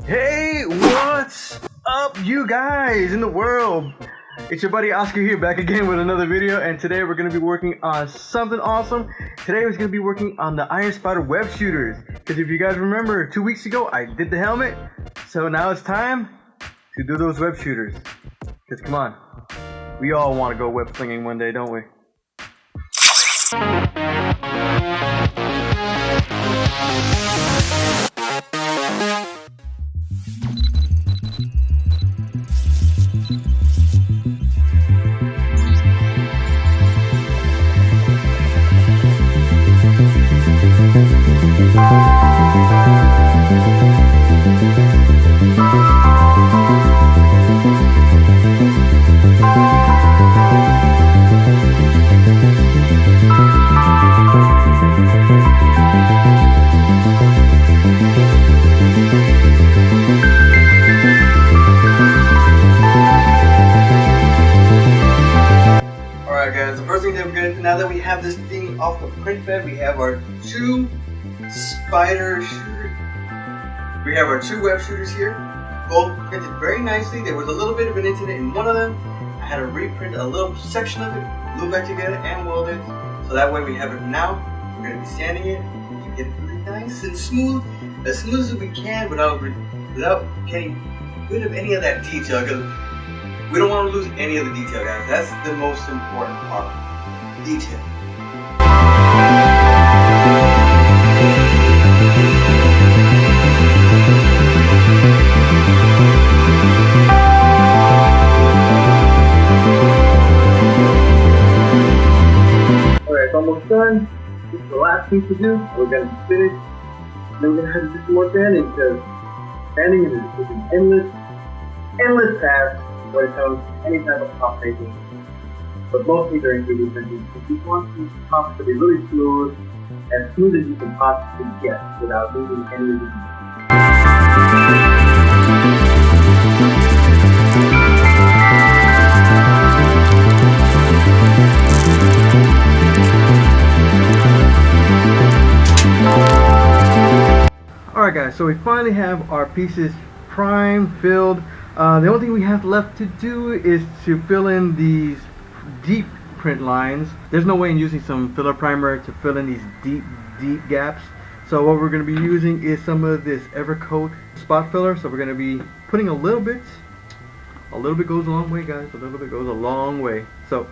Hey, what's up, you guys in the world? It's your buddy Oscar here, back again with another video, and today we're going to be working on something awesome. Today we're going to be working on the Iron Spider web shooters, because if you guys remember, 2 weeks ago I did the helmet, so now it's time to do those web shooters. Because come on, we all want to go web slinging one day, don't we? Now that we have this thing off the print bed, we have our two spider shooters. We have our two web shooters here, both printed very nicely. There was a little bit of an incident in one of them. I had to reprint a little section of it, glue back together, and weld it. So that way we have it now. We're going to be sanding it to get it really nice and smooth as we can without getting rid of any of that detail. Because we don't want to lose any of the detail, guys. That's the most important part. Detail. Alright, it's almost done. This is the last piece to do. We're going to finish. Then we're going to have to do some more sanding, because sanding is an endless task when it comes to any type of top making. But mostly during 3D printing, if you want these tops to be really smooth, as smooth as you can possibly get without losing any of the details. Alright guys, so we finally have our pieces primed, filled. The only thing we have left to do is to fill in these deep print lines. There's no way in using some filler primer to fill in these deep gaps. So what we're going to be using is some of this Evercoat spot filler. So we're going to be putting a little bit goes a long way, guys. A little bit goes a long way. So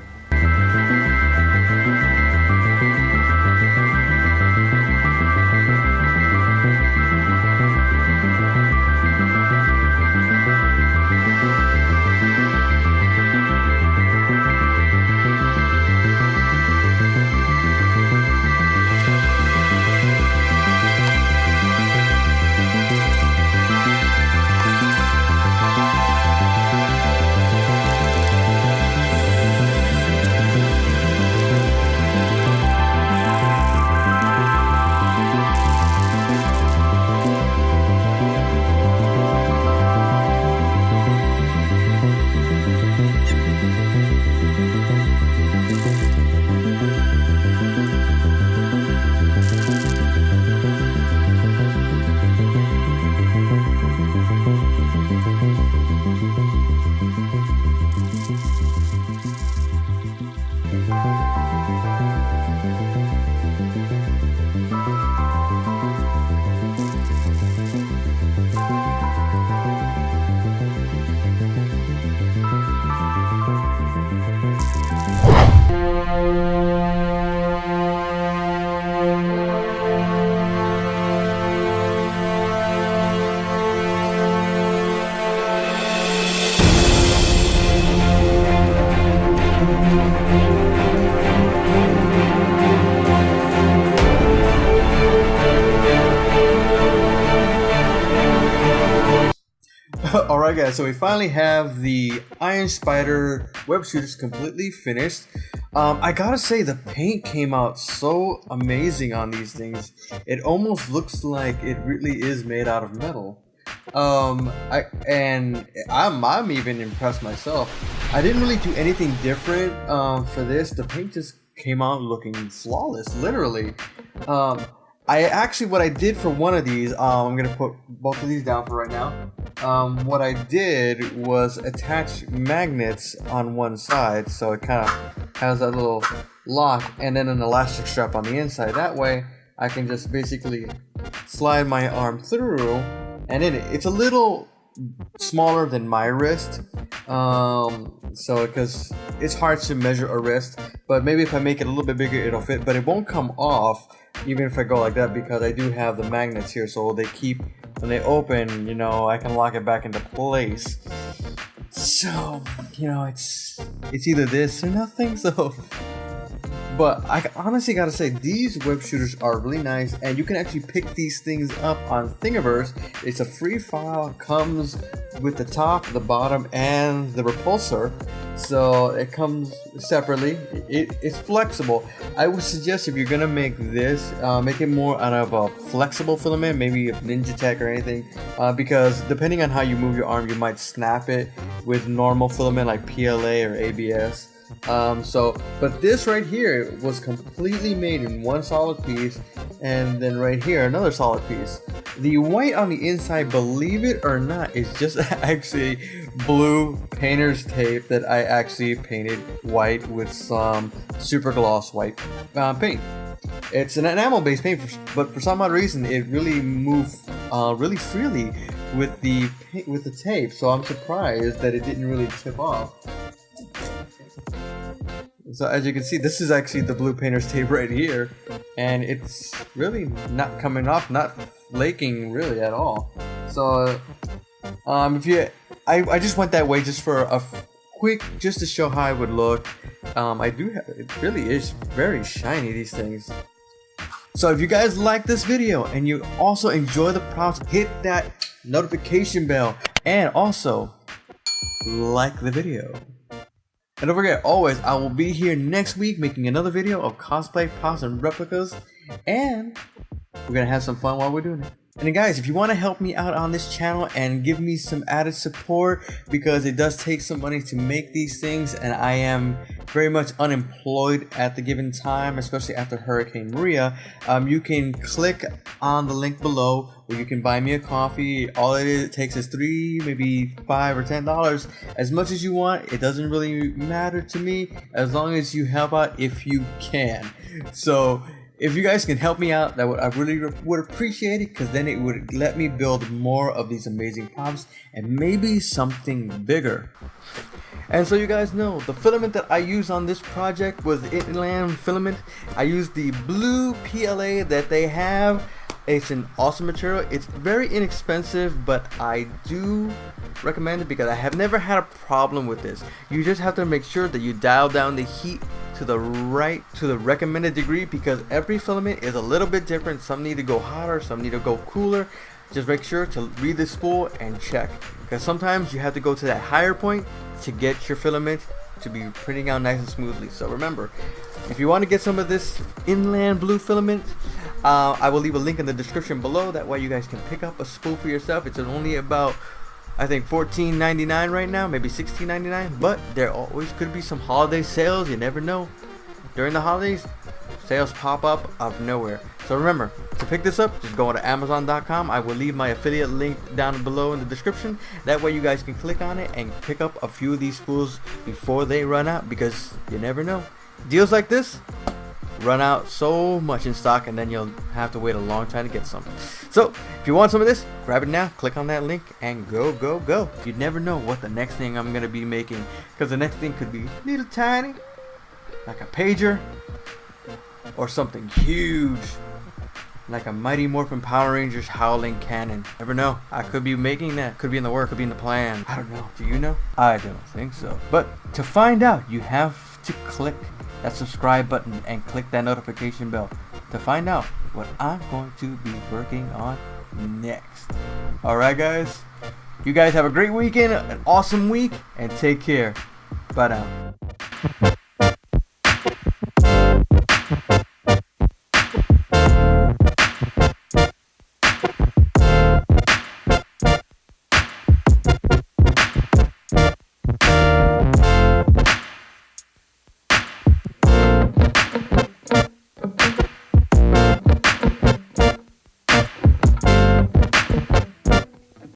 alright guys, so we finally have the Iron Spider web shooters completely finished. I gotta say, the paint came out so amazing on these things. It almost looks like it really is made out of metal. I'm even impressed myself. I didn't really do anything different for this. The paint just came out looking flawless, literally. I actually, what I did for one of these, I'm gonna put both of these down for right now. What I did was attach magnets on one side, so it kind of has that little lock, and then an elastic strap on the inside. That way, I can just basically slide my arm through, and it's a little smaller than my wrist. So because it's hard to measure a wrist, but maybe if I make it a little bit bigger, it'll fit. But it won't come off even if I go like that, because I do have the magnets here, so they keep, when they open, you know, I can lock it back into place. So, you know, it's either this or nothing. So, but I honestly gotta say, these web shooters are really nice, and you can actually pick these things up on Thingiverse. It's a free file, comes with the top, the bottom, and the repulsor. So it comes separately. It's flexible. I would suggest, if you're gonna make this, make it more out of a flexible filament, maybe a Ninja Tech or anything, because depending on how you move your arm, you might snap it with normal filament like PLA or ABS. But this right here was completely made in one solid piece, and then right here another solid piece. The white on the inside, believe it or not, is just actually blue painter's tape that I actually painted white with some super gloss white paint. It's an enamel based paint, but for some odd reason it really moved really freely with the tape, so I'm surprised that it didn't really chip off. So as you can see, this is actually the blue painter's tape right here, and it's really not coming off, not flaking really at all. So I just went that way just for a quick, just to show how it would look. It really is very shiny, these things. So if you guys like this video and you also enjoy the props, hit that notification bell and also like the video. And don't forget, always, I will be here next week making another video of cosplay, props, and replicas. And we're going to have some fun while we're doing it. And then guys, if you want to help me out on this channel and give me some added support, because it does take some money to make these things, and I am very much unemployed at the given time, especially after Hurricane Maria, you can click on the link below where you can buy me a coffee. All it takes is $3, maybe $5 or $10, as much as you want. It doesn't really matter to me, as long as you help out if you can. So if you guys can help me out, I really would appreciate it, because then it would let me build more of these amazing props and maybe something bigger. And so you guys know, the filament that I used on this project was inland filament. I used the blue PLA that they have. It's an awesome material. It's very inexpensive, but I do recommend it because I have never had a problem with this. You just have to make sure that you dial down the heat to the recommended degree, because every filament is a little bit different. Some need to go hotter, some need to go cooler. Just make sure to read the spool and check, because sometimes you have to go to that higher point to get your filament to be printing out nice and smoothly. So remember, if you want to get some of this inland blue filament, I will leave a link in the description below. That way you guys can pick up a spool for yourself. It's only about, I think, $14.99 right now, maybe $16.99, but there always could be some holiday sales. You never know. During the holidays, sales pop up out of nowhere. So remember, to pick this up, just go to Amazon.com. I will leave my affiliate link down below in the description. That way you guys can click on it and pick up a few of these spools before they run out, because you never know. Deals like this run out so much in stock, and then you'll have to wait a long time to get some. So if you want some of this, grab it now, click on that link, and go. You never know what the next thing I'm gonna be making, because the next thing could be little tiny, like a pager, or something huge like a Mighty Morphin Power Rangers Howling Cannon. Never know, I could be making that. Could be in the work, could be in the plan. I don't know. Do you know? I don't think so. But to find out, you have to click that subscribe button and click that notification bell to find out what I'm going to be working on next. Alright guys, you guys have a great weekend, an awesome week, and take care. Bye now.